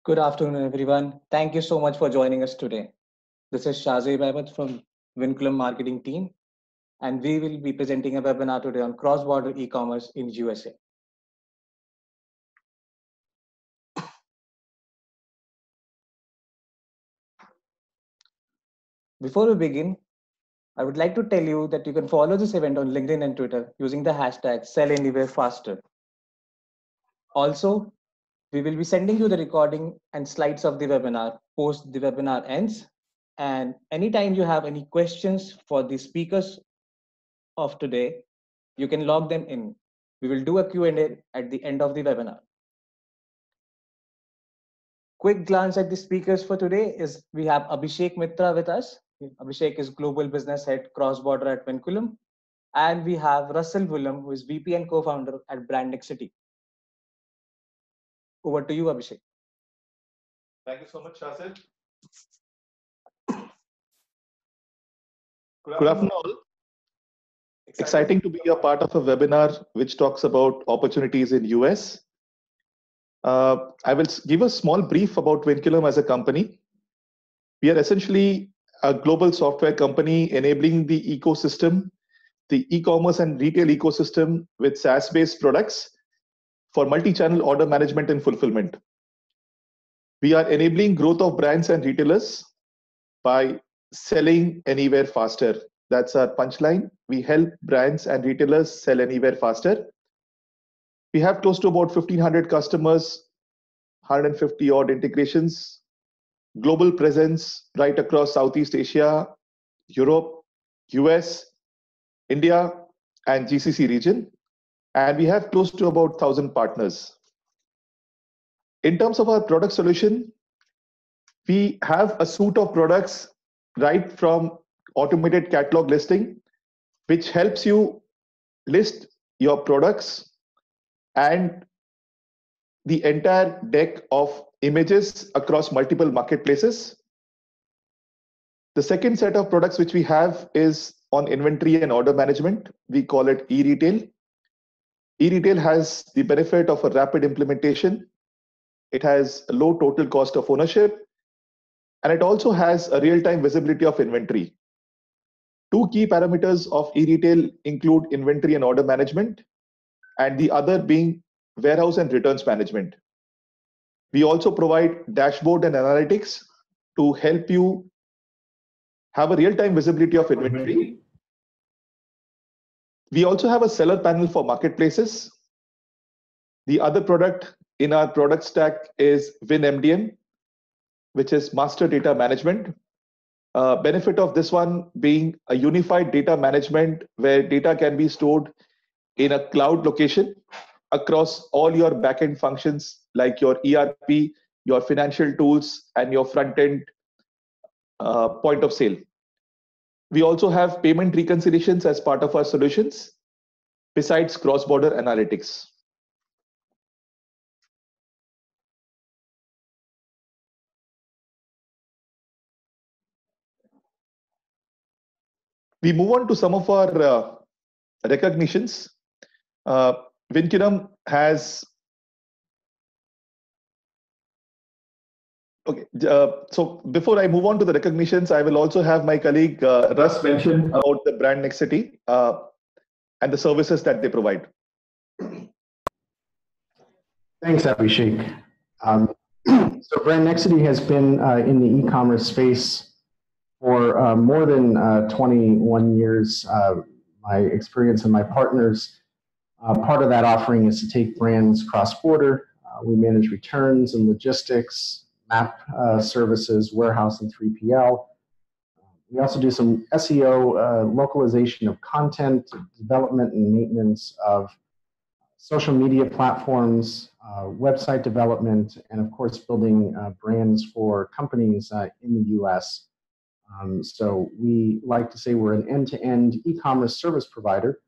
Good afternoon, everyone. Thank you so much for joining us today. This is Shazib Ahmed from Vinculum Marketing Team, and we will be presenting a webinar today on cross-border e-commerce in USA. Before we begin, I would like to tell you that you can follow this event on LinkedIn and Twitter using the hashtag #SellAnywhereFaster. Also, we will be sending you the recording and slides of the webinar post the webinar ends. And anytime you have any questions for the speakers of today, you can log them in. We will do a Q&A at the end of the webinar. Quick glance at the speakers for today is we have Abhishek Mitra with us. Abhishek is Global Business Head Cross-Border at Vinculum. And we have Russell Willem, who is VP and co-founder at Brand Nexity. Over to you, Abhishek. Thank you so much, Shazib. Good afternoon, all. Exciting to be a part of a webinar which talks about opportunities in US. I will give a small brief about Vinculum as a company. We are essentially a global software company enabling the ecosystem, the e-commerce and retail ecosystem with SaaS-based products for multi-channel order management and fulfillment. We are enabling growth of brands and retailers by selling anywhere faster. That's our punchline. We help brands and retailers sell anywhere faster. We have close to about 1,500 customers, 150 odd integrations, global presence right across Southeast Asia, Europe, US, India, and GCC region. And we have close to about 1,000 partners. In terms of our product solution, we have a suite of products right from automated catalog listing, which helps you list your products and the entire deck of images across multiple marketplaces. The second set of products which we have is on inventory and order management. We call it e-retail. E-retail has the benefit of a rapid implementation. It has a low total cost of ownership, and it also has a real-time visibility of inventory. Two key parameters of e-retail include inventory and order management, and the other being warehouse and returns management. We also provide dashboard and analytics to help you have a real-time visibility of inventory. We also have a seller panel for marketplaces. The other product in our product stack is WinMDM, which is master data management. Benefit of this one being a unified data management where data can be stored in a cloud location across all your backend functions like your ERP, your financial tools, and your front-end point of sale. We also have payment reconciliations as part of our solutions, besides cross-border analytics. We move on to some of our recognitions. Vinculum has okay. So before I move on to the recognitions, I will also have my colleague Russ mention about the Brand Nexity and the services that they provide. Thanks, Abhishek. So Brand Nexity has been in the e-commerce space for more than 21 years. My experience and my partners, part of that offering is to take brands cross-border. We manage returns and logistics, map services, warehouse and 3PL. We also do some SEO, localization of content, development and maintenance of social media platforms, website development, and of course, building brands for companies in the US. So we like to say we're an end-to-end e-commerce service provider,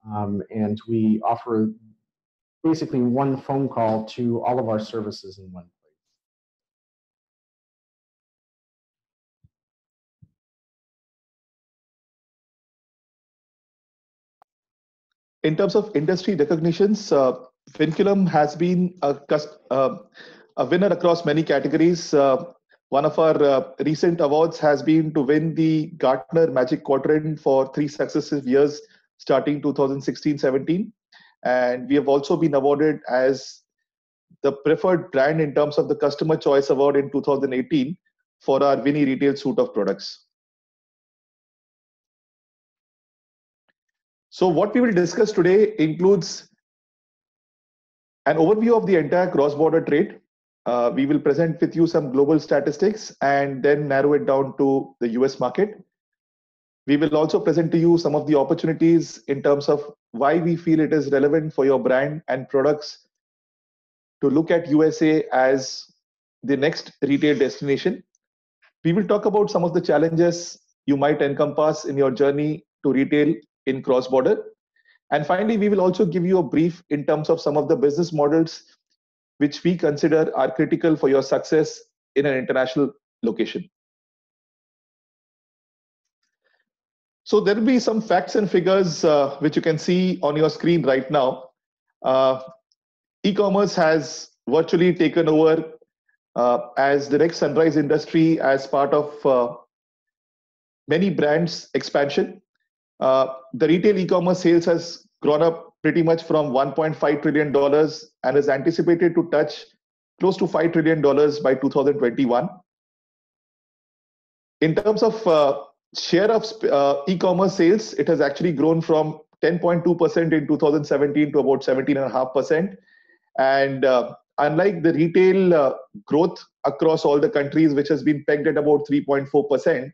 and we offer basically one phone call to all of our services in one place. In terms of industry recognitions, Vinculum has been a a winner across many categories. One of our recent awards has been to win the Gartner Magic Quadrant for 3 successive years, starting 2016-17. And we have also been awarded as the preferred brand in terms of the Customer Choice Award in 2018 for our Vinny retail suite of products. So what we will discuss today includes an overview of the entire cross-border trade. We will present with you some global statistics and then narrow it down to the US market. We will also present to you some of the opportunities in terms of why we feel it is relevant for your brand and products to look at USA as the next retail destination. We will talk about some of the challenges you might encompass in your journey to retail in cross-border. And finally, we will also give you a brief in terms of some of the business models which we consider are critical for your success in an international location. So there will be some facts and figures which you can see on your screen right now. E-commerce has virtually taken over as the next sunrise industry as part of many brands' expansion. The retail e-commerce sales has grown up pretty much from $1.5 trillion and is anticipated to touch close to $5 trillion by 2021. In terms of share of e-commerce sales, it has actually grown from 10.2% in 2017 to about 17.5%. And unlike the retail growth across all the countries, which has been pegged at about 3.4%,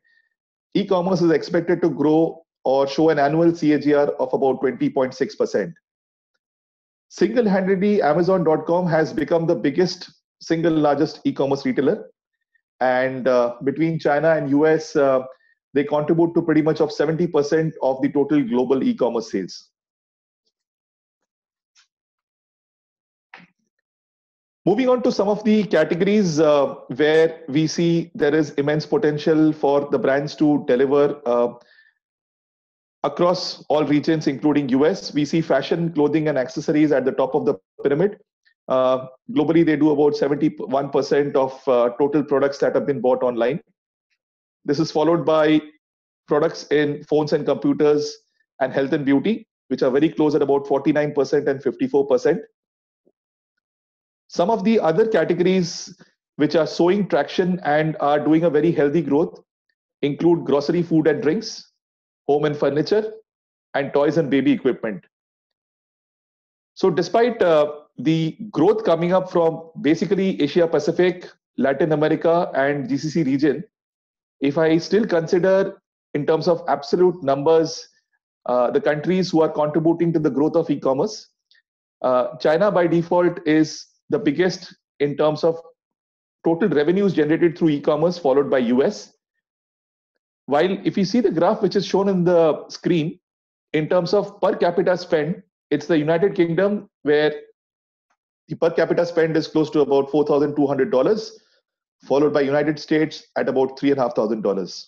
e-commerce is expected to grow or show an annual CAGR of about 20.6%. Single-handedly, Amazon.com has become the biggest, single largest e-commerce retailer. And between China and US, they contribute to pretty much of 70% of the total global e-commerce sales. Moving on to some of the categories where we see there is immense potential for the brands to deliver across all regions, including US. We see fashion, clothing, and accessories at the top of the pyramid. Globally, they do about 71% of total products that have been bought online. This is followed by products in phones and computers and health and beauty, which are very close at about 49% and 54%. Some of the other categories which are showing traction and are doing a very healthy growth include grocery, food and drinks, home and furniture, and toys and baby equipment. So despite the growth coming up from basically Asia Pacific, Latin America, and GCC region, if I still consider in terms of absolute numbers, the countries who are contributing to the growth of e-commerce, China by default is the biggest in terms of total revenues generated through e-commerce, followed by US. While if you see the graph which is shown in the screen, in terms of per capita spend, it's the United Kingdom where the per capita spend is close to about $4,200, followed by United States at about $3,500.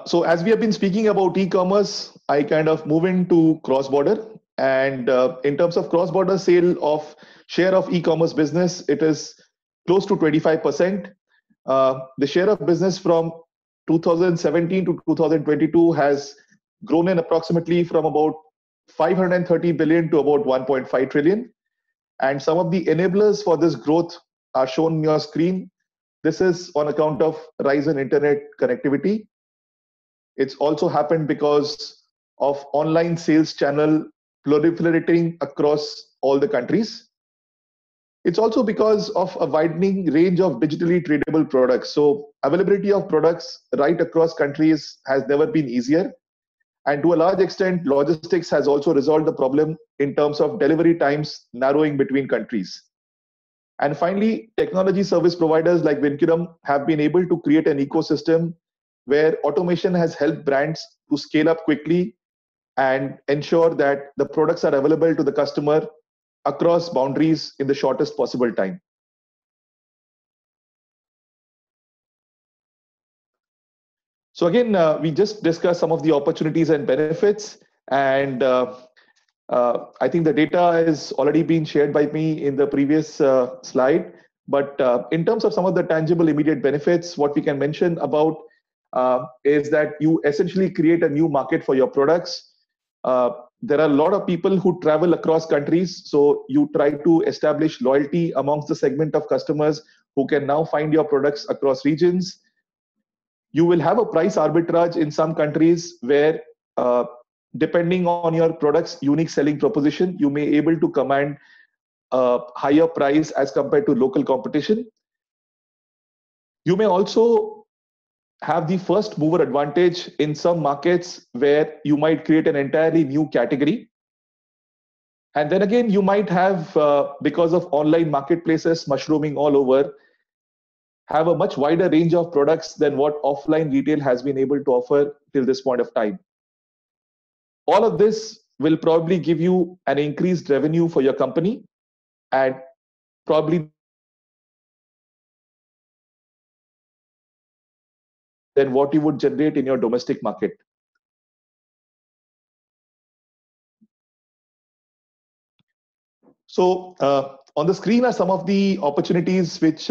So as we have been speaking about e-commerce, I kind of move into cross-border. And in terms of cross-border sale of share of e-commerce business, it is close to 25%. The share of business from 2017 to 2022 has grown in approximately from about 530 billion to about 1.5 trillion. And some of the enablers for this growth are shown on your screen. This is on account of rise in internet connectivity. It's also happened because of online sales channel proliferating across all the countries. It's also because of a widening range of digitally tradable products. So availability of products right across countries has never been easier. And to a large extent, logistics has also resolved the problem in terms of delivery times narrowing between countries. And finally, technology service providers like Vinculum have been able to create an ecosystem where automation has helped brands to scale up quickly and ensure that the products are available to the customer across boundaries in the shortest possible time. So again, we just discussed some of the opportunities and benefits. And I think the data has already been shared by me in the previous slide. But in terms of some of the tangible immediate benefits, what we can mention about is that you essentially create a new market for your products. There are a lot of people who travel across countries. So you try to establish loyalty amongst the segment of customers who can now find your products across regions. You will have a price arbitrage in some countries where depending on your product's unique selling proposition, you may able to command a higher price as compared to local competition. You may also have the first mover advantage in some markets where you might create an entirely new category. And then again, you might have, because of online marketplaces mushrooming all over, have a much wider range of products than what offline retail has been able to offer till this point of time. All of this will probably give you an increased revenue for your company and probably than what you would generate in your domestic market. So on the screen are some of the opportunities which,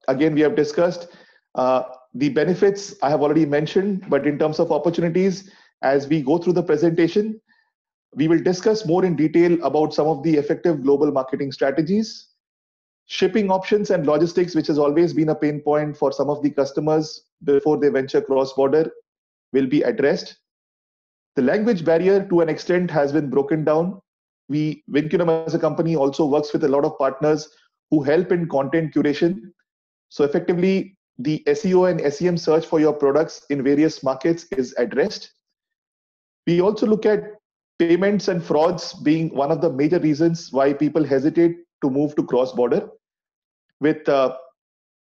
again, we have discussed. The benefits I have already mentioned, but in terms of opportunities, as we go through the presentation, we will discuss more in detail about some of the effective global marketing strategies, shipping options and logistics, which has always been a pain point for some of the customers before they venture cross-border, will be addressed. The language barrier to an extent has been broken down. Vinculum as a company also works with a lot of partners who help in content curation. So effectively, the SEO and SEM search for your products in various markets is addressed. We also look at payments and frauds being one of the major reasons why people hesitate to move to cross-border. With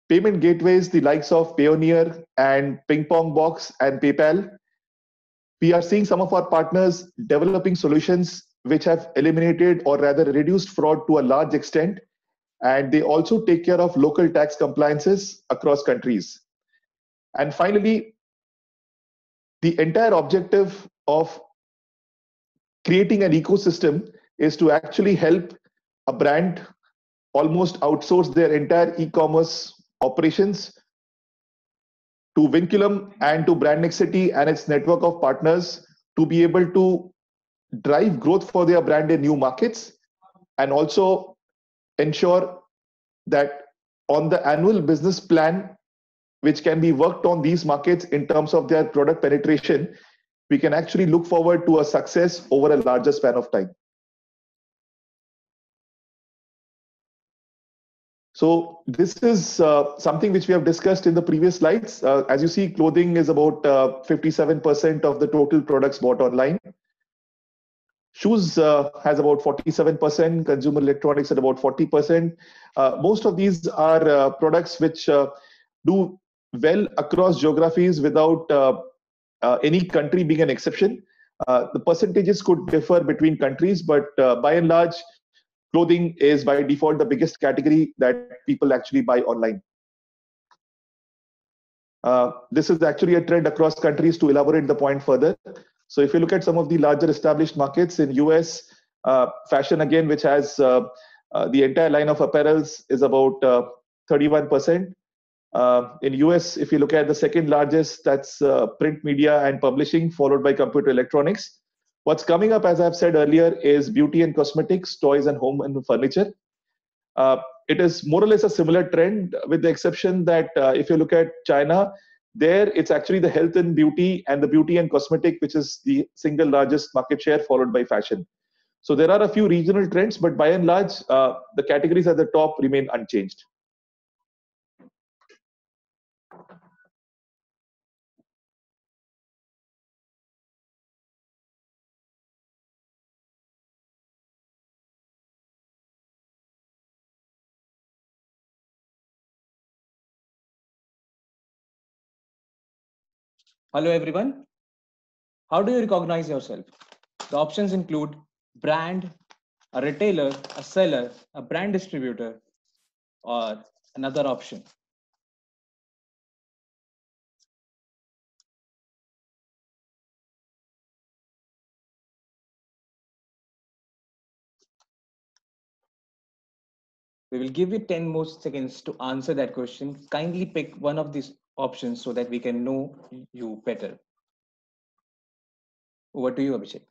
payment gateways, the likes of Payoneer and Ping Pong Box and PayPal, we are seeing some of our partners developing solutions which have eliminated or rather reduced fraud to a large extent. And they also take care of local tax compliances across countries. And finally, the entire objective of creating an ecosystem is to actually help a brand almost outsource their entire e-commerce operations to Vinculum and to Brand Nexity and its network of partners to be able to drive growth for their brand in new markets and also ensure that on the annual business plan, which can be worked on these markets in terms of their product penetration, we can actually look forward to a success over a larger span of time. So this is something which we have discussed in the previous slides. As you see, clothing is about 57% of the total products bought online. Shoes has about 47%, consumer electronics at about 40%. Most of these are products which do well across geographies without any country being an exception. The percentages could differ between countries, but by and large, clothing is by default the biggest category that people actually buy online. This is actually a trend across countries. To elaborate the point further, so if you look at some of the larger established markets in US, fashion again, which has the entire line of apparels, is about 31%. In US, if you look at the second largest, that's print media and publishing, followed by computer electronics. What's coming up, as I've said earlier, is beauty and cosmetics, toys and home and furniture. It is more or less a similar trend, with the exception that if you look at China, there it's actually the health and beauty and the beauty and cosmetic, which is the single largest market share, followed by fashion. So there are a few regional trends, but by and large, the categories at the top remain unchanged. Hello, everyone. How do you recognize yourself? The options include brand, a retailer, a seller, a brand distributor, or another option. We will give you 10 more seconds to answer that question. Kindly pick one of these options so that we can know you better. Over to you, Abhishek.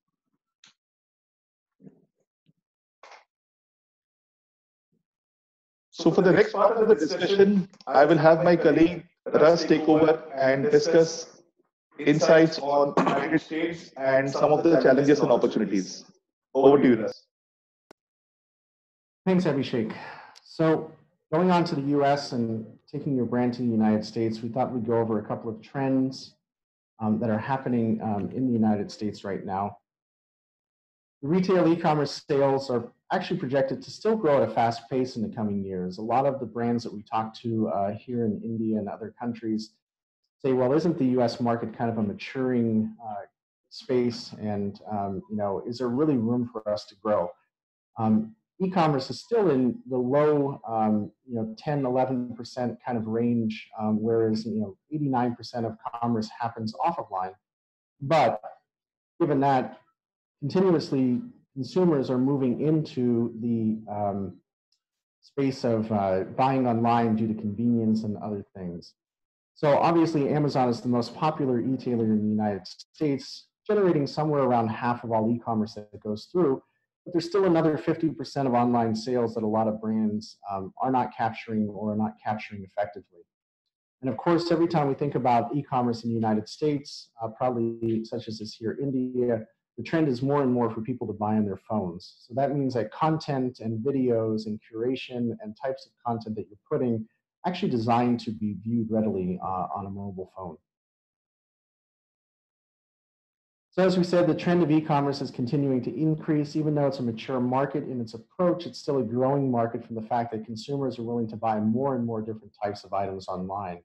So for the next part of the discussion, I will have my colleague Russ take over and discuss insights on United States and some of the challenges and opportunities. Over to you, Russ. Thanks, Abhishek. So going on to the US and taking your brand to the United States, we thought we'd go over a couple of trends that are happening in the United States right now. The retail e-commerce sales are actually projected to still grow at a fast pace in the coming years. A lot of the brands that we talk to here in India and other countries say, well, isn't the US market kind of a maturing space? And is there really room for us to grow? E-commerce is still in the low 10, 11% kind of range, whereas 89% of commerce happens off of line. But given that, continuously consumers are moving into the space of buying online due to convenience and other things. So obviously Amazon is the most popular e-tailer in the United States, generating somewhere around half of all e-commerce that goes through. But there's still another 50% of online sales that a lot of brands are not capturing or are not capturing effectively. And of course, every time we think about e-commerce in the United States, probably such as this here, India, the trend is more and more for people to buy on their phones. So that means that content and videos and curation and types of content that you're putting actually designed to be viewed readily on a mobile phone. So as we said, the trend of e-commerce is continuing to increase. Even though it's a mature market in its approach, it's still a growing market from the fact that consumers are willing to buy more and more different types of items online.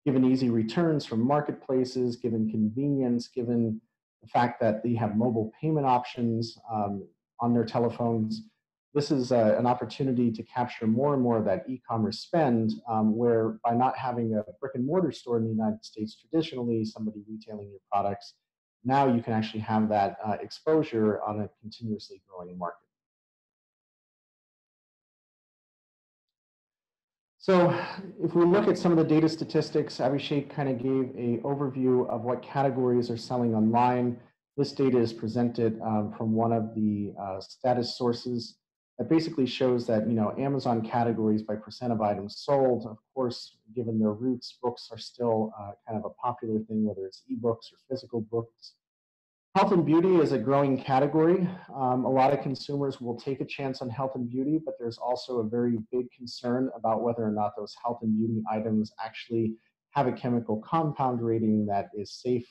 Given easy returns from marketplaces, given convenience, given the fact that they have mobile payment options on their telephones, this is an opportunity to capture more and more of that e-commerce spend, where by not having a brick and mortar store in the United States, traditionally somebody retailing your products, now you can actually have that exposure on a continuously growing market. So if we look at some of the data statistics, Abhishek kind of gave an overview of what categories are selling online. This data is presented from one of the status sources that basically shows that Amazon categories by percent of items sold. Of course, given their roots, books are still kind of a popular thing, whether it's ebooks or physical books. Health and beauty is a growing category. A lot of consumers will take a chance on health and beauty, but there's also a very big concern about whether or not those health and beauty items actually have a chemical compound rating that is safe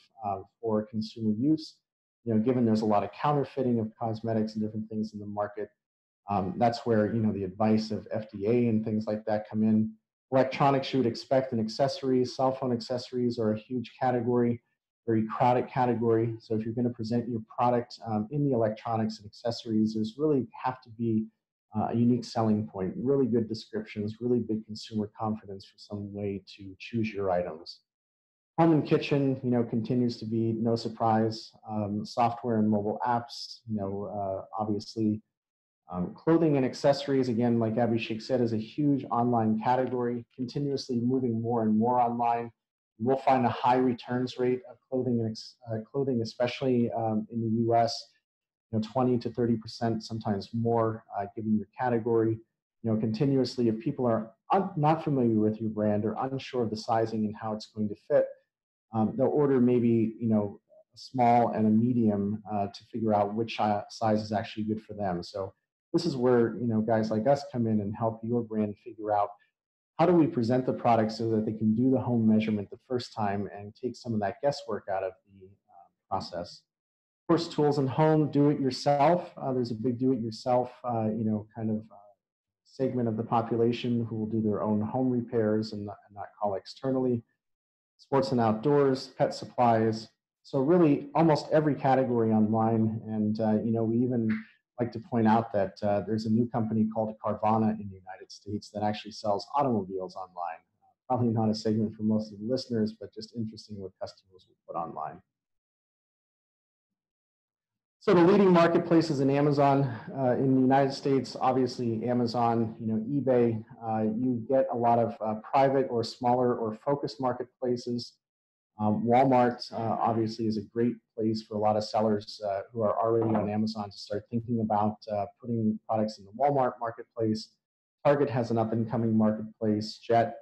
for consumer use. Given there's a lot of counterfeiting of cosmetics and different things in the market, that's where the advice of FDA and things like that come in. Electronics, you would expect, and accessories, cell phone accessories are a huge category. Very crowded category. So if you're going to present your product in the electronics and accessories, there's really have to be a unique selling point, really good descriptions, really big consumer confidence for some way to choose your items. Home and kitchen, continues to be no surprise. Software and mobile apps, obviously. Clothing and accessories, again, like Abhishek said, is a huge online category, continuously moving more and more online. We'll find a high returns rate of clothing, especially in the U.S. 20 to 30%, sometimes more, given your category. Continuously, if people are not familiar with your brand or unsure of the sizing and how it's going to fit, they'll order maybe a small and a medium to figure out which size is actually good for them. So this is where guys like us come in and help your brand figure out how do we present the product so that they can do the home measurement the first time and take some of that guesswork out of the process. Of course, tools and home, do it yourself. There's a big do it yourself, segment of the population who will do their own home repairs and not call externally. Sports and outdoors, pet supplies. So really almost every category online. And, we even like to point out that there's a new company called Carvana in the United States that actually sells automobiles online. Probably not a segment for most of the listeners, but just interesting what customers will put online. So the leading marketplaces in Amazon in the United States, obviously Amazon, eBay. You get a lot of private or smaller or focused marketplaces. Walmart obviously is a great place for a lot of sellers who are already on Amazon to start thinking about putting products in the Walmart marketplace. Target has an up-and-coming marketplace. Jet.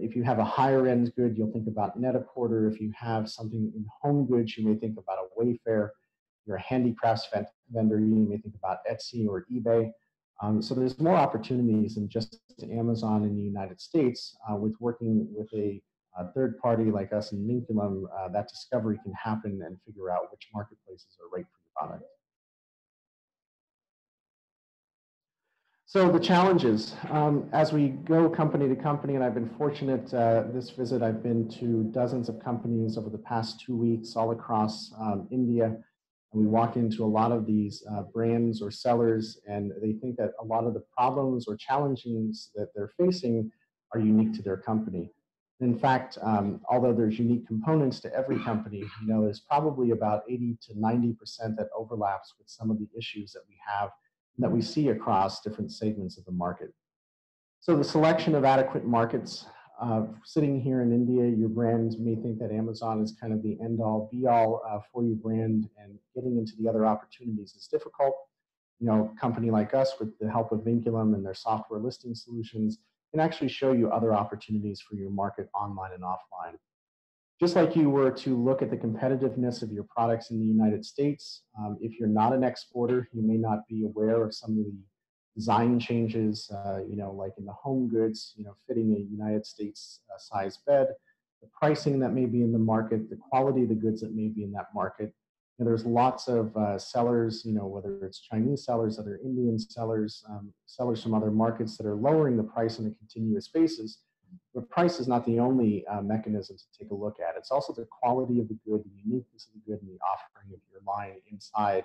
If you have a higher end good, you'll think about Net-a-Porter. If you have something in home goods, you may think about a Wayfair. If you're a handicrafts vendor, you may think about Etsy or eBay. So there's more opportunities than just Amazon in the United States. With working with a third party like us in Vinculum, that discovery can happen and figure out which marketplaces are right for your product. So the challenges, as we go company to company, and I've been fortunate this visit, I've been to dozens of companies over the past 2 weeks all across India. And we walk into a lot of these brands or sellers, and they think that a lot of the problems or challenges that they're facing are unique to their company. In fact, although there's unique components to every company, there's probably about 80 to 90% that overlaps with some of the issues that we have that we see across different segments of the market. So the selection of adequate markets, sitting here in India, your brand may think that Amazon is kind of the end-all, be-all for your brand, and getting into the other opportunities is difficult. A company like us, with the help of Vinculum and their software listing solutions, can actually show you other opportunities for your market online and offline. Just like you were to look at the competitiveness of your products in the United States, if you're not an exporter, you may not be aware of some of the design changes, like in the home goods, fitting a United States size bed, the pricing that may be in the market, the quality of the goods that may be in that market. There's lots of sellers, whether it's Chinese sellers, other Indian sellers, sellers from other markets that are lowering the price on a continuous basis. But price is not the only mechanism to take a look at. It's also the quality of the good, the uniqueness of the good, and the offering of your line inside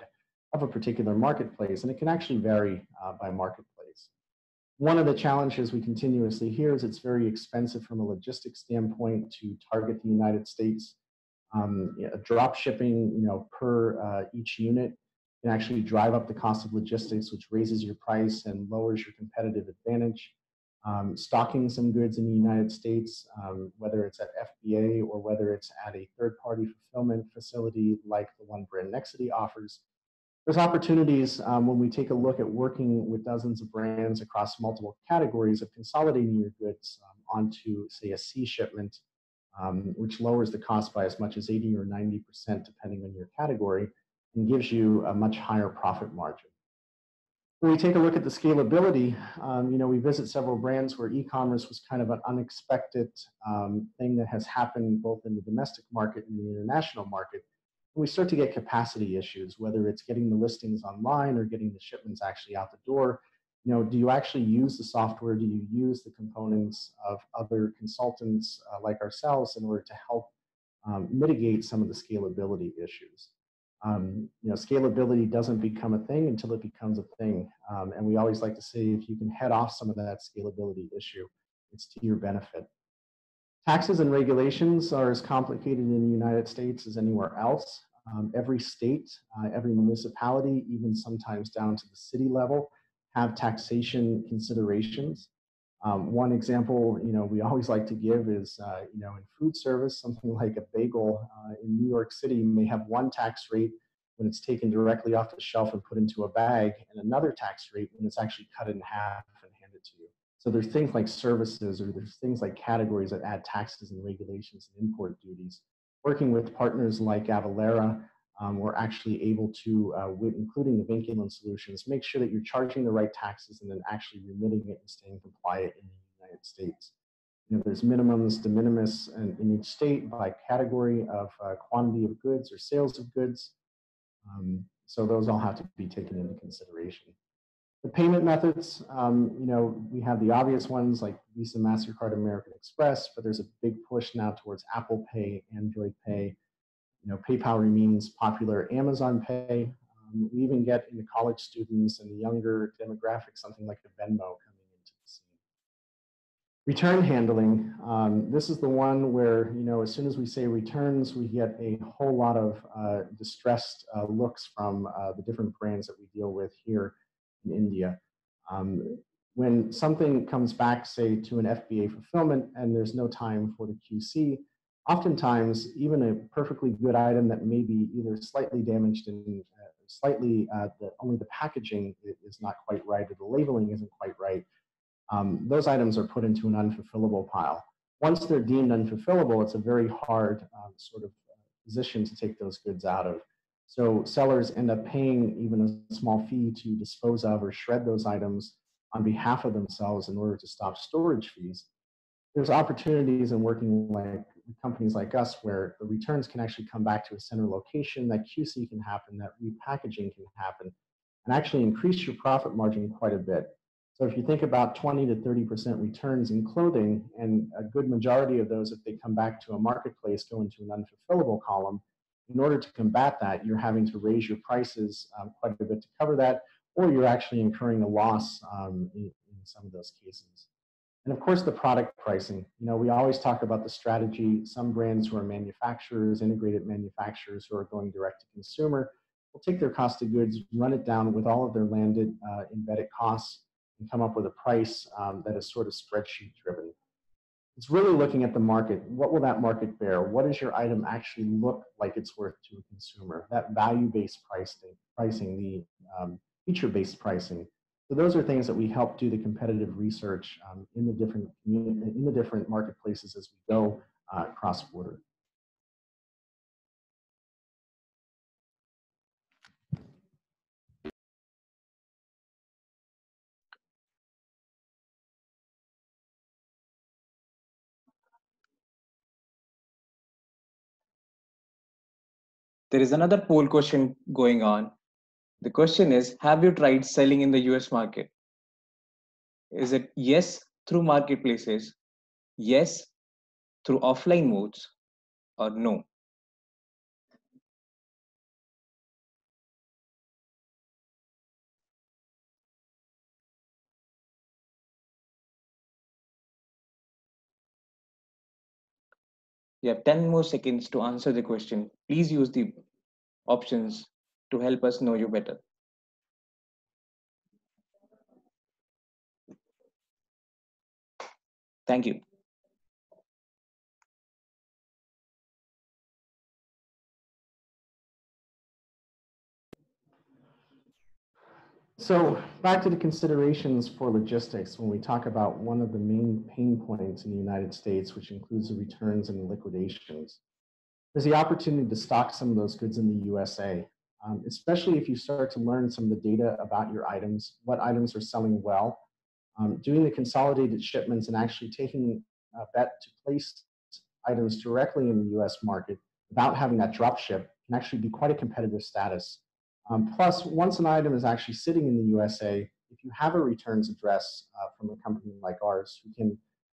of a particular marketplace. And it can actually vary by marketplace. One of the challenges we continuously hear is it's very expensive from a logistics standpoint to target the United States. Drop shipping, per each unit can actually drive up the cost of logistics, which raises your price and lowers your competitive advantage. Stocking some goods in the United States, whether it's at FBA or whether it's at a third-party fulfillment facility like the one BrandNexity offers. There's opportunities when we take a look at working with dozens of brands across multiple categories of consolidating your goods onto, say, a C shipment, which lowers the cost by as much as 80 or 90% depending on your category, and gives you a much higher profit margin. When we take a look at the scalability, we visit several brands where e-commerce was kind of an unexpected thing that has happened both in the domestic market and the international market. And we start to get capacity issues, whether it's getting the listings online or getting the shipments actually out the door. Do you actually use the software? Do you use the components of other consultants like ourselves in order to help mitigate some of the scalability issues? Scalability doesn't become a thing until it becomes a thing. And we always like to say, if you can head off some of that scalability issue, it's to your benefit. Taxes and regulations are as complicated in the United States as anywhere else. Every state, every municipality, even sometimes down to the city level, have taxation considerations. One example, we always like to give is, in food service, something like a bagel in New York City may have one tax rate when it's taken directly off the shelf and put into a bag, and another tax rate when it's actually cut in half and handed to you. So there's things like services, or there's things like categories that add taxes and regulations and import duties. Working with partners like Avalara, we're actually able to, including the Vinculum solutions, make sure that you're charging the right taxes and then actually remitting it and staying compliant in the United States. There's minimums, de minimis in each state by category of quantity of goods or sales of goods. So those all have to be taken into consideration. The payment methods, we have the obvious ones like Visa, MasterCard, American Express, but there's a big push now towards Apple Pay, Android Pay. PayPal remains popular, Amazon Pay. We even get into college students and the younger demographic, something like a Venmo coming into the scene. Return handling. This is the one where, as soon as we say returns, we get a whole lot of distressed looks from the different brands that we deal with here in India. When something comes back, say, to an FBA fulfillment and there's no time for the QC, oftentimes even a perfectly good item that may be either slightly damaged and only the packaging is not quite right or the labeling isn't quite right, those items are put into an unfulfillable pile. Once they're deemed unfulfillable, it's a very hard sort of position to take those goods out of. So sellers end up paying even a small fee to dispose of or shred those items on behalf of themselves in order to stop storage fees. There's opportunities in working with companies like us where the returns can actually come back to a center location, that QC can happen, that repackaging can happen, and actually increase your profit margin quite a bit. So if you think about 20 to 30% returns in clothing, and a good majority of those, if they come back to a marketplace, go into an unfulfillable column, in order to combat that, you're having to raise your prices quite a bit to cover that, or you're actually incurring a loss in some of those cases. And of course, the product pricing. We always talk about the strategy. Some brands who are manufacturers, integrated manufacturers who are going direct to consumer, will take their cost of goods, run it down with all of their landed embedded costs, and come up with a price that is sort of spreadsheet driven. It's really looking at the market. What will that market bear? What does your item actually look like it's worth to a consumer? That value-based pricing, the feature-based pricing. So those are things that we help do the competitive research in the different marketplaces as we go cross-border. There is another poll question going on. The question is, have you tried selling in the US market? Is it yes through marketplaces, yes through offline modes, or no? You have 10 more seconds to answer the question. Please use the options to help us know you better. Thank you. So back to the considerations for logistics when we talk about one of the main pain points in the United States, which includes the returns and the liquidations. There's the opportunity to stock some of those goods in the USA, especially if you start to learn some of the data about your items, what items are selling well, doing the consolidated shipments and actually taking a bet to place items directly in the US market without having that drop ship can actually be quite a competitive status. Plus, once an item is actually sitting in the USA, if you have a returns address from a company like ours who can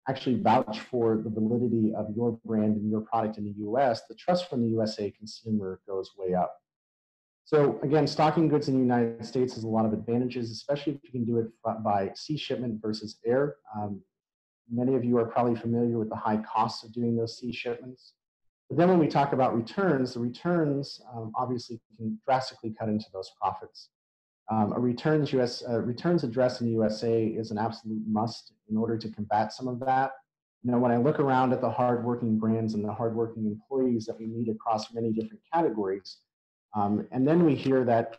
actually vouch for the validity of your brand and your product in the US, the trust from the USA consumer goes way up. So again, stocking goods in the United States has a lot of advantages, especially if you can do it by sea shipment versus air. Many of you are probably familiar with the high costs of doing those sea shipments. But then when we talk about returns, the returns obviously can drastically cut into those profits. A returns address in the USA is an absolute must in order to combat some of that. When I look around at the hardworking brands and the hardworking employees that we meet across many different categories, and then we hear that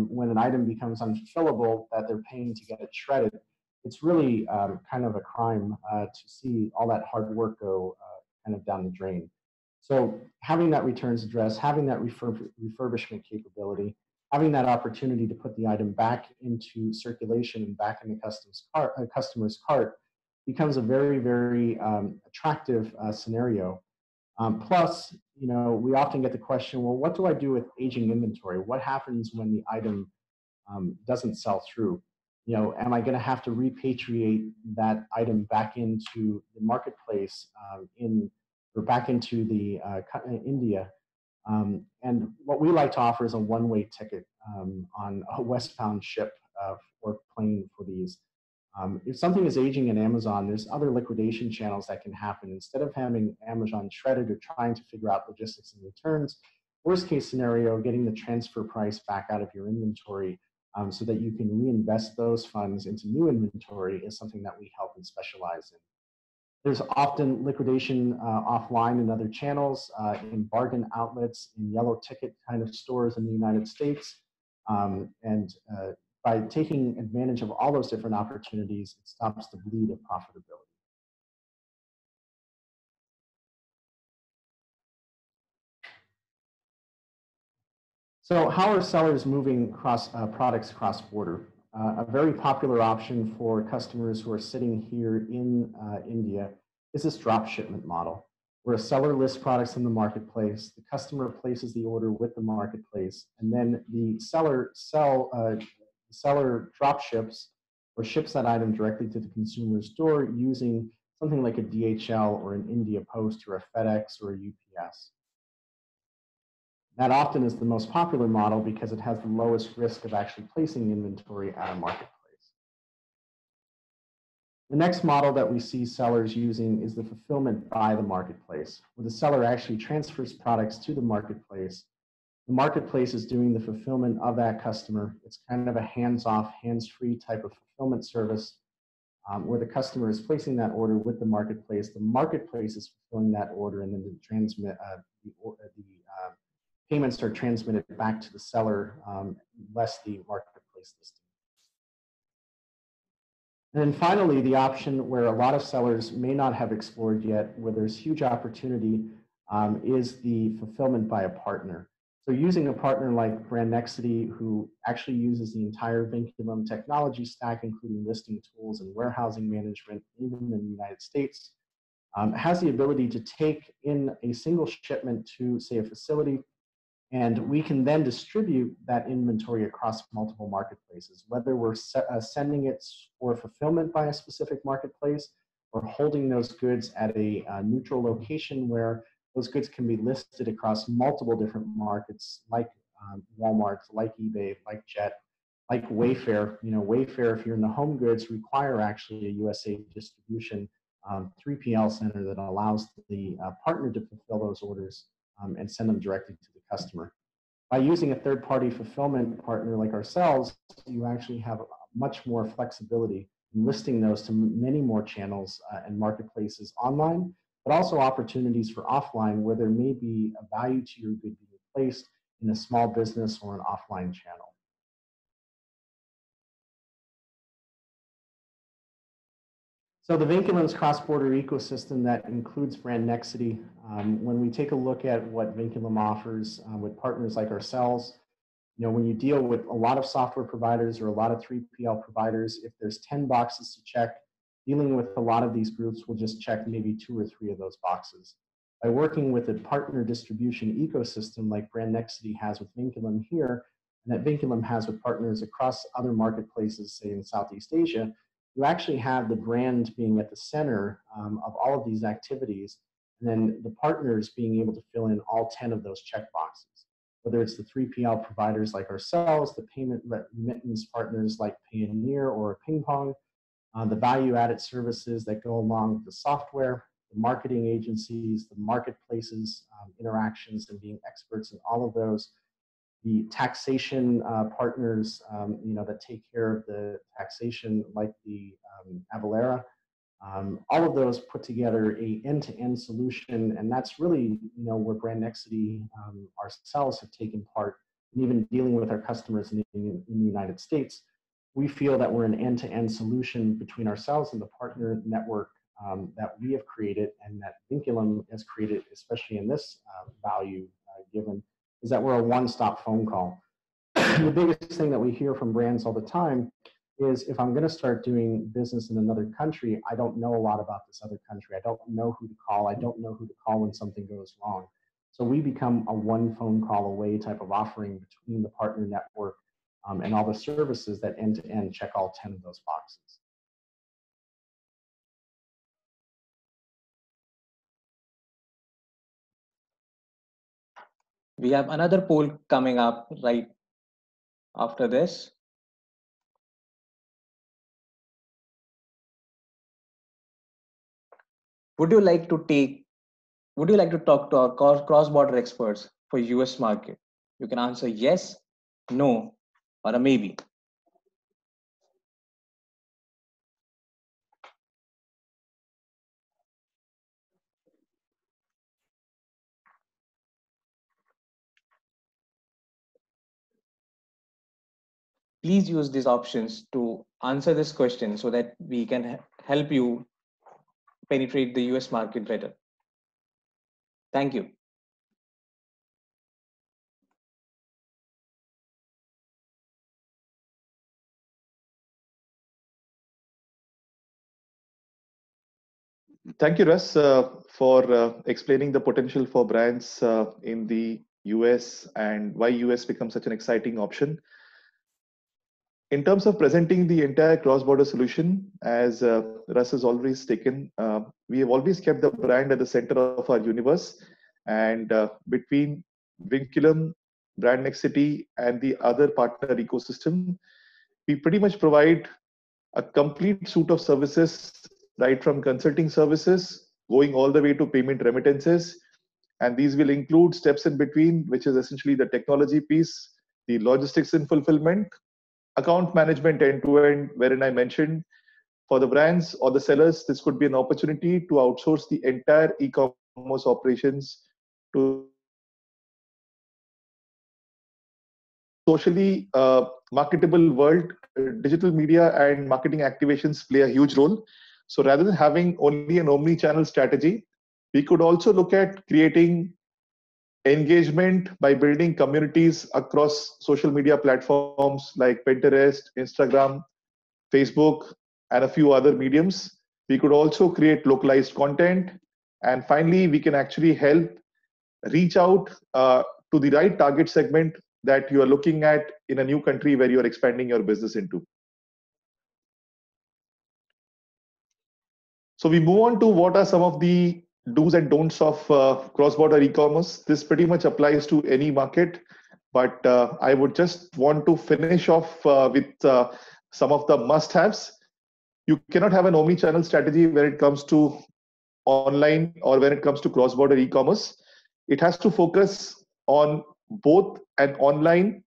when an item becomes unfulfillable, that they're paying to get it shredded, it's really kind of a crime to see all that hard work go kind of down the drain. So having that returns address, having that refurbishment capability, having that opportunity to put the item back into circulation and back in the customer's cart becomes a very, very attractive scenario. Plus, we often get the question, well, what do I do with aging inventory? What happens when the item doesn't sell through? Am I going to have to repatriate that item back into the marketplace or back into the India? And what we like to offer is a one-way ticket on a westbound ship or plane for these. If something is aging in Amazon, there's other liquidation channels that can happen. Instead of having Amazon shredded or trying to figure out logistics and returns, worst case scenario, getting the transfer price back out of your inventory so that you can reinvest those funds into new inventory is something that we help and specialize in. There's often liquidation offline in other channels, in bargain outlets, in yellow ticket kind of stores in the United States. By taking advantage of all those different opportunities, it stops the bleed of profitability. So how are sellers moving products cross-border? A very popular option for customers who are sitting here in India is this drop shipment model, where a seller lists products in the marketplace, the customer places the order with the marketplace, and then the seller drop ships or ships that item directly to the consumer's door using something like a DHL or an India Post or a FedEx or a UPS. That often is the most popular model because it has the lowest risk of actually placing inventory at a marketplace. The next model that we see sellers using is the fulfillment by the marketplace, where the seller actually transfers products to the marketplace. The marketplace is doing the fulfillment of that customer. It's kind of a hands-off, hands-free type of fulfillment service where the customer is placing that order with the marketplace is fulfilling that order, and then the payments are transmitted back to the seller, less the marketplace listing. And then finally, the option where a lot of sellers may not have explored yet, where there's huge opportunity, is the fulfillment by a partner. So using a partner like Brandnexity, who actually uses the entire Vinculum technology stack, including listing tools and warehousing management, even in the United States, has the ability to take in a single shipment to, say, a facility, and we can then distribute that inventory across multiple marketplaces, whether we're sending it for fulfillment by a specific marketplace or holding those goods at a neutral location where those goods can be listed across multiple different markets like Walmart, like eBay, like Jet, like Wayfair. You know, Wayfair, if you're in the home goods, require actually a USA distribution 3PL center that allows the partner to fulfill those orders and send them directly to the customer. By using a third-party fulfillment partner like ourselves, you actually have much more flexibility in listing those to many more channels and marketplaces online, but also opportunities for offline where there may be a value to your good being placed in a small business or an offline channel. So the Vinculum's cross-border ecosystem that includes Brandnexity, when we take a look at what Vinculum offers with partners like ourselves, you know, when you deal with a lot of software providers or a lot of 3PL providers, if there's 10 boxes to check, dealing with a lot of these groups will just check maybe 2 or 3 of those boxes. By working with a partner distribution ecosystem like Brandnexity has with Vinculum here, and that Vinculum has with partners across other marketplaces, say in Southeast Asia, you actually have the brand being at the center of all of these activities, and then the partners being able to fill in all 10 of those check boxes. Whether it's the 3PL providers like ourselves, the payment remittance partners like Payoneer or Ping Pong, the value-added services that go along with the software, the marketing agencies, the marketplaces, interactions, and being experts in all of those, the taxation partners, you know, that take care of the taxation, like the Avalara, all of those put together a end-to-end solution, and that's really, you know, where Brandnexity ourselves have taken part, and even dealing with our customers in the United States. We feel that we're an end-to-end solution between ourselves and the partner network that we have created and that Vinculum has created, especially in this value given, is that we're a one-stop phone call. The biggest thing that we hear from brands all the time is, if I'm going to start doing business in another country, I don't know a lot about this other country. I don't know who to call. I don't know who to call when something goes wrong. So we become a one phone call away type of offering between the partner network and all the services that end-to-end check all 10 of those boxes. We have another poll coming up right after this. Would you like to talk to our cross-border experts for US market? You can answer yes, no, or a maybe. Please use these options to answer this question so that we can help you penetrate the US market better. Thank you. Thank you, Russ, for explaining the potential for brands in the US and why US becomes such an exciting option. In terms of presenting the entire cross-border solution, as Russ has always taken, we have always kept the brand at the center of our universe. And between Vinculum, Brand Next City, and the other partner ecosystem, we pretty much provide a complete suite of services, right from consulting services, going all the way to payment remittances. And these will include steps in between, which is essentially the technology piece, the logistics and fulfillment, account management end-to-end, wherein I mentioned for the brands or the sellers, this could be an opportunity to outsource the entire e-commerce operations to socially marketable world. Digital media and marketing activations play a huge role. So rather than having only an omni-channel strategy, we could also look at creating engagement by building communities across social media platforms like Pinterest, Instagram, Facebook, and a few other mediums. We could also create localized content. And finally, we can actually help reach out to the right target segment that you are looking at in a new country where you're expanding your business into. So we move on to what are some of the do's and don'ts of cross-border e-commerce. This pretty much applies to any market, but I would just want to finish off with some of the must-haves. You cannot have an omni-channel strategy when it comes to online or when it comes to cross-border e-commerce. It has to focus on both an online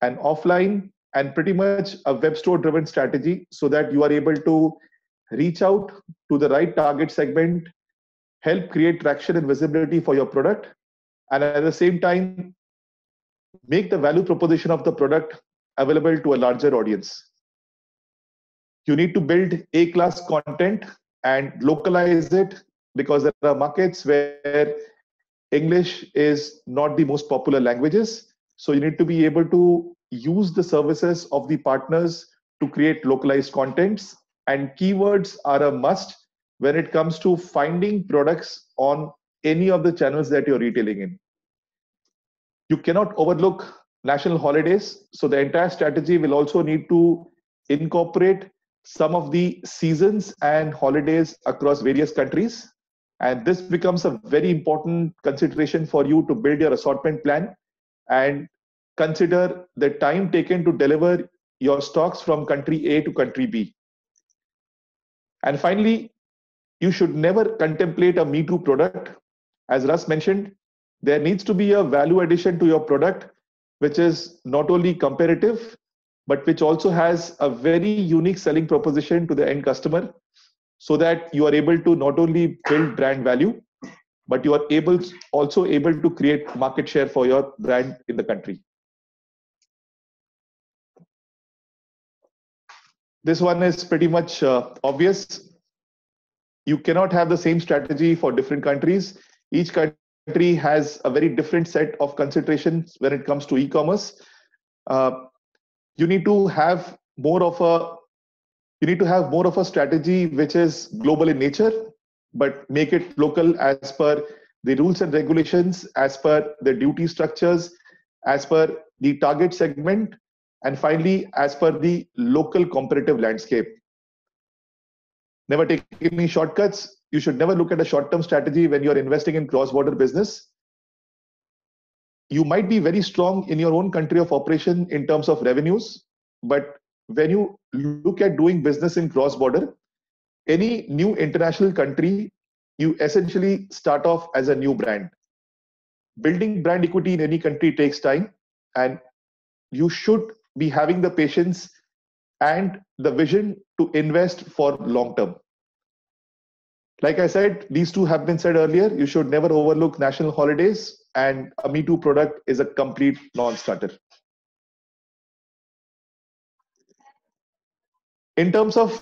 and offline and pretty much a web store driven strategy so that you are able to reach out to the right target segment, help create traction and visibility for your product, and at the same time, make the value proposition of the product available to a larger audience. You need to build A-class content and localize it because there are markets where English is not the most popular languages. So you need to be able to use the services of the partners to create localized contents, and keywords are a must when it comes to finding products on any of the channels that you're retailing in. You cannot overlook national holidays. So the entire strategy will also need to incorporate some of the seasons and holidays across various countries. And this becomes a very important consideration for you to build your assortment plan and consider the time taken to deliver your stocks from country A to country B. And finally, you should never contemplate a Me Too product. As Russ mentioned, there needs to be a value addition to your product, which is not only comparative, but which also has a very unique selling proposition to the end customer, so that you are able to not only build brand value, but you are also able to create market share for your brand in the country. This one is pretty much obvious. You cannot have the same strategy for different countries. Each country has a very different set of considerations when it comes to e-commerce. You need to have more of a strategy which is global in nature, but make it local as per the rules and regulations, as per the duty structures, as per the target segment, and finally, as per the local competitive landscape. Never take any shortcuts. You should never look at a short-term strategy when you're investing in cross-border business. You might be very strong in your own country of operation in terms of revenues, but when you look at doing business in cross-border, any new international country you essentially start off as a new brand. Building brand equity in any country takes time, and you should be having the patience and the vision to invest for long term. Like I said, these two have been said earlier. You should never overlook national holidays, and a Me Too product is a complete non-starter. In terms of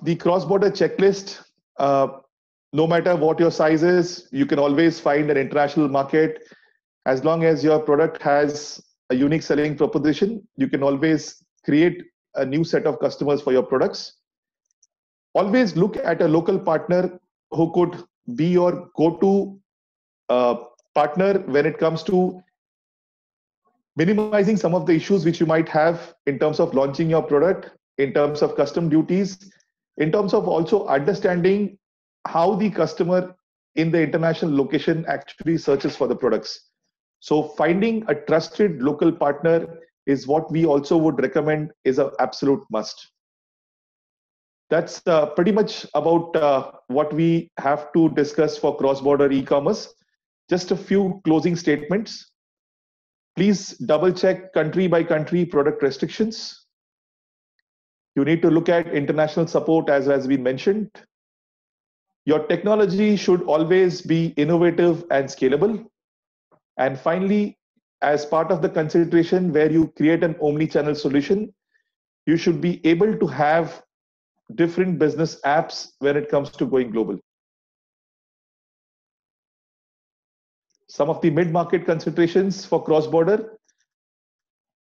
the cross-border checklist, no matter what your size is, you can always find an international market. As long as your product has a unique selling proposition, you can always create a new set of customers for your products. Always look at a local partner who could be your go-to partner when it comes to minimizing some of the issues which you might have in terms of launching your product, in terms of custom duties, in terms of also understanding how the customer in the international location actually searches for the products. So finding a trusted local partner is what we also would recommend is an absolute must. That's pretty much about what we have to discuss for cross-border e-commerce. Just a few closing statements. Please double check country by country product restrictions. You need to look at international support as has been mentioned. Your technology should always be innovative and scalable. And finally, as part of the consideration where you create an omni-channel solution, you should be able to have different business apps when it comes to going global. Some of the mid-market considerations for cross-border.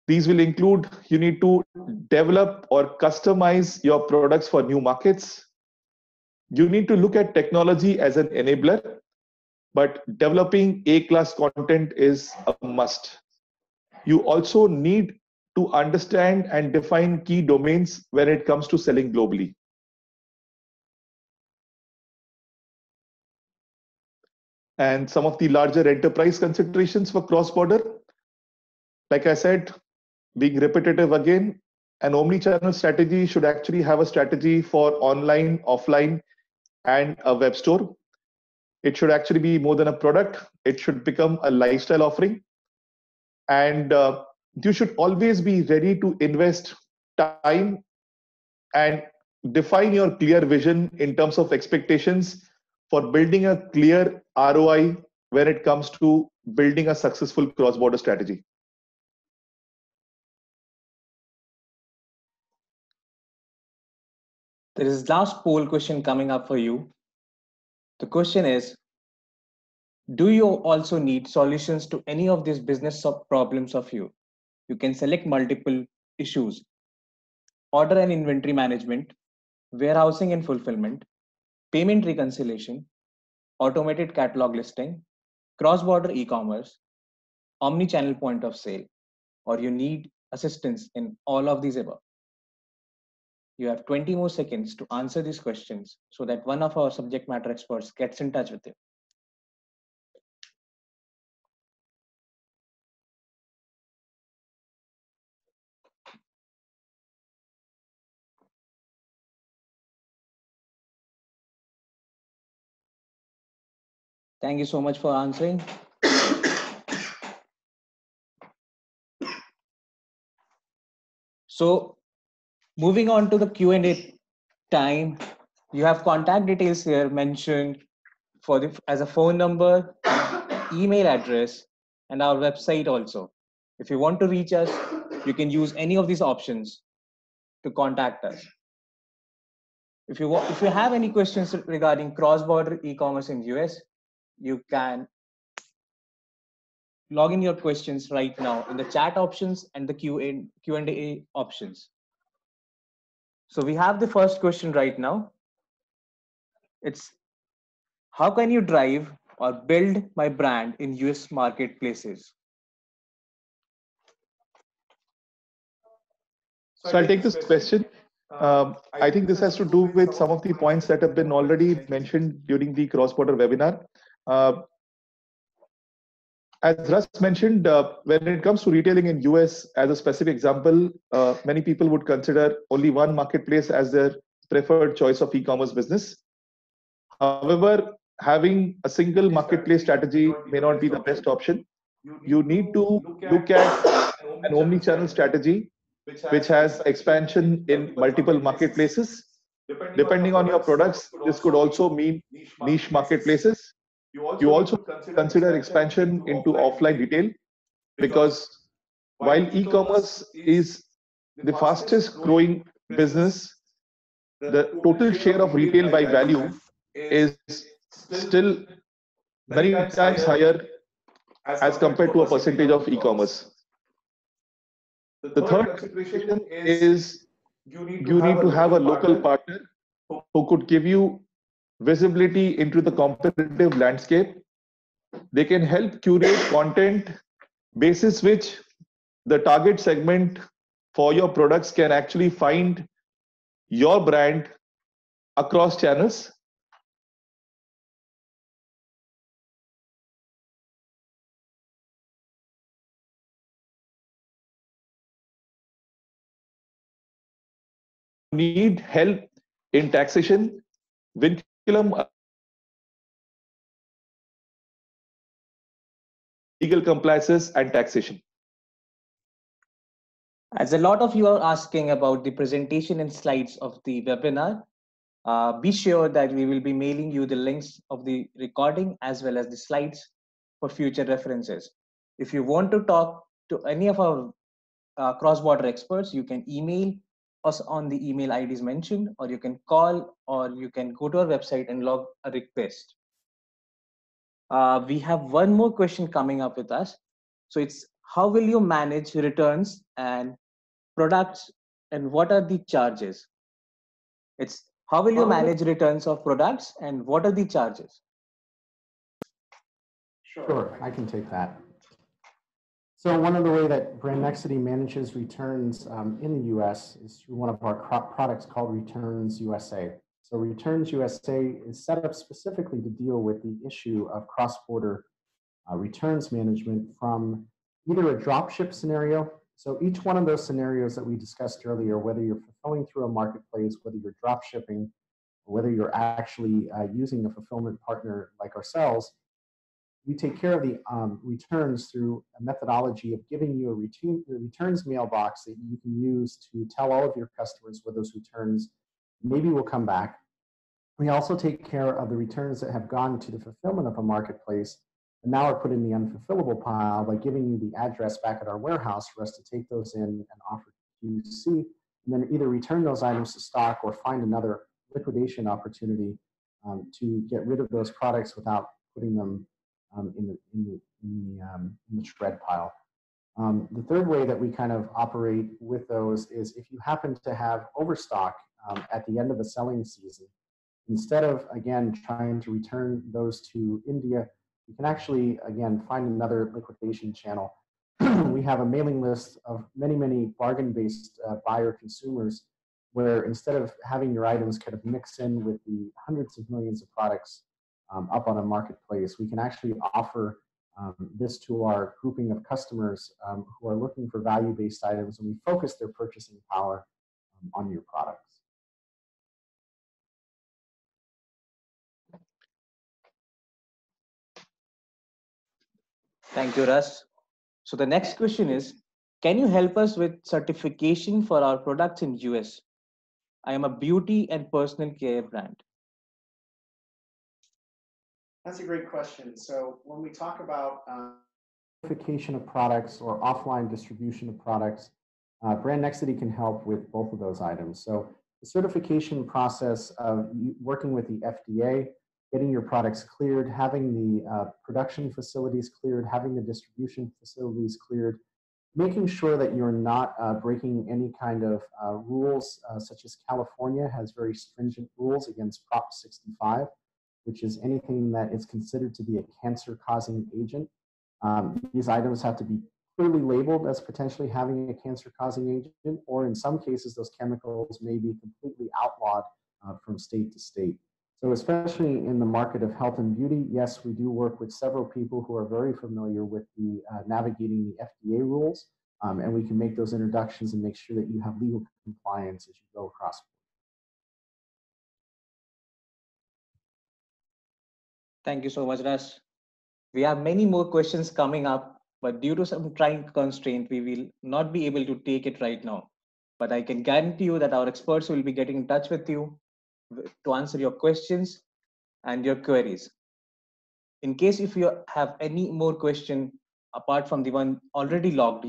These will include, you need to develop or customize your products for new markets. You need to look at technology as an enabler, but developing A-class content is a must. You also need to understand and define key domains when it comes to selling globally. And some of the larger enterprise considerations for cross-border, like I said, being repetitive again, an omni-channel strategy should actually have a strategy for online, offline, and a web store. It should actually be more than a product. It should become a lifestyle offering. And you should always be ready to invest time and define your clear vision in terms of expectations for building a clear ROI when it comes to building a successful cross-border strategy. There is last poll question coming up for you. The question is, do you also need solutions to any of these business problems of you? You can select multiple issues: order and inventory management, warehousing and fulfillment, payment reconciliation, automated catalog listing, cross-border e-commerce, omni-channel point of sale, or you need assistance in all of these above. You have 20 more seconds to answer these questions so that one of our subject matter experts gets in touch with you. Thank you so much for answering. So moving on to the Q&A time, you have contact details here mentioned for as a phone number, email address, and our website also. If you want to reach us, you can use any of these options to contact us. If you have any questions regarding cross-border e-commerce in US, you can log in your questions right now in the chat options and the Q&A options. So we have the first question right now. It's, how can you drive or build my brand in US marketplaces? So I'll take this question. I think this has to do with some of the points that have been already mentioned during the cross-border webinar. As Russ mentioned, when it comes to retailing in US, as a specific example, many people would consider only one marketplace as their preferred choice of e-commerce business. However, having a single marketplace strategy may not be the best option. You need to look at an omni-channel strategy which has expansion in multiple marketplaces. Depending on your products, this could also mean niche marketplaces. You also consider expansion into offline retail, because while e-commerce is the fastest growing business, the total share of retail by value is still many times higher as compared to a percentage of e-commerce. The third consideration is you need to have a local partner who could give you visibility into the competitive landscape. They can help curate content basis which the target segment for your products can actually find your brand across channels. Need help in taxation, Vinculum legal compliances and taxation. As a lot of you are asking about the presentation and slides of the webinar, be sure that we will be mailing you the links of the recording as well as the slides for future references. If you want to talk to any of our cross-border experts, you can email us on the email IDs mentioned, or you can call, or you can go to our website and log a request. We have one more question coming up with us. So it's, how will you manage returns and products, and what are the charges? It's, how will you manage returns of products and what are the charges? Sure, I can take that. So one of the way that Brand Nexity manages returns in the US is through one of our products called Returns USA. So Returns USA is set up specifically to deal with the issue of cross-border returns management from either a dropship scenario. So each one of those scenarios that we discussed earlier, whether you're fulfilling through a marketplace, whether you're dropshipping, or whether you're actually using a fulfillment partner like ourselves, we take care of the returns through a methodology of giving you a returns mailbox that you can use to tell all of your customers where those returns maybe will come back. We also take care of the returns that have gone to the fulfillment of a marketplace and now are put in the unfulfillable pile by giving you the address back at our warehouse for us to take those in and offer to QC, and then either return those items to stock or find another liquidation opportunity to get rid of those products without putting them in the shred pile. The third way that we kind of operate with those is if you happen to have overstock at the end of a selling season, instead of, again, trying to return those to India, you can actually, again, find another liquidation channel. We have a mailing list of many, many bargain-based buyer consumers where instead of having your items kind of mix in with the hundreds of millions of products up on a marketplace, we can actually offer this to our grouping of customers who are looking for value-based items, and we focus their purchasing power on your products. Thank you, Russ. So the next question is, can you help us with certification for our products in US? I am a beauty and personal care brand. That's a great question. So when we talk about certification of products or offline distribution of products, Brand Nexity can help with both of those items. So the certification process of working with the FDA, getting your products cleared, having the production facilities cleared, having the distribution facilities cleared, making sure that you're not breaking any kind of rules, such as California has very stringent rules against Prop 65, which is anything that is considered to be a cancer-causing agent. These items have to be clearly labeled as potentially having a cancer-causing agent, or in some cases, those chemicals may be completely outlawed from state to state. So especially in the market of health and beauty, yes, we do work with several people who are very familiar with the navigating the FDA rules, and we can make those introductions and make sure that you have legal compliance as you go across. Thank you so much, Russ. We have many more questions coming up, but due to some time constraint, we will not be able to take it right now. But I can guarantee you that our experts will be getting in touch with you to answer your questions and your queries. In case if you have any more question apart from the one already logged,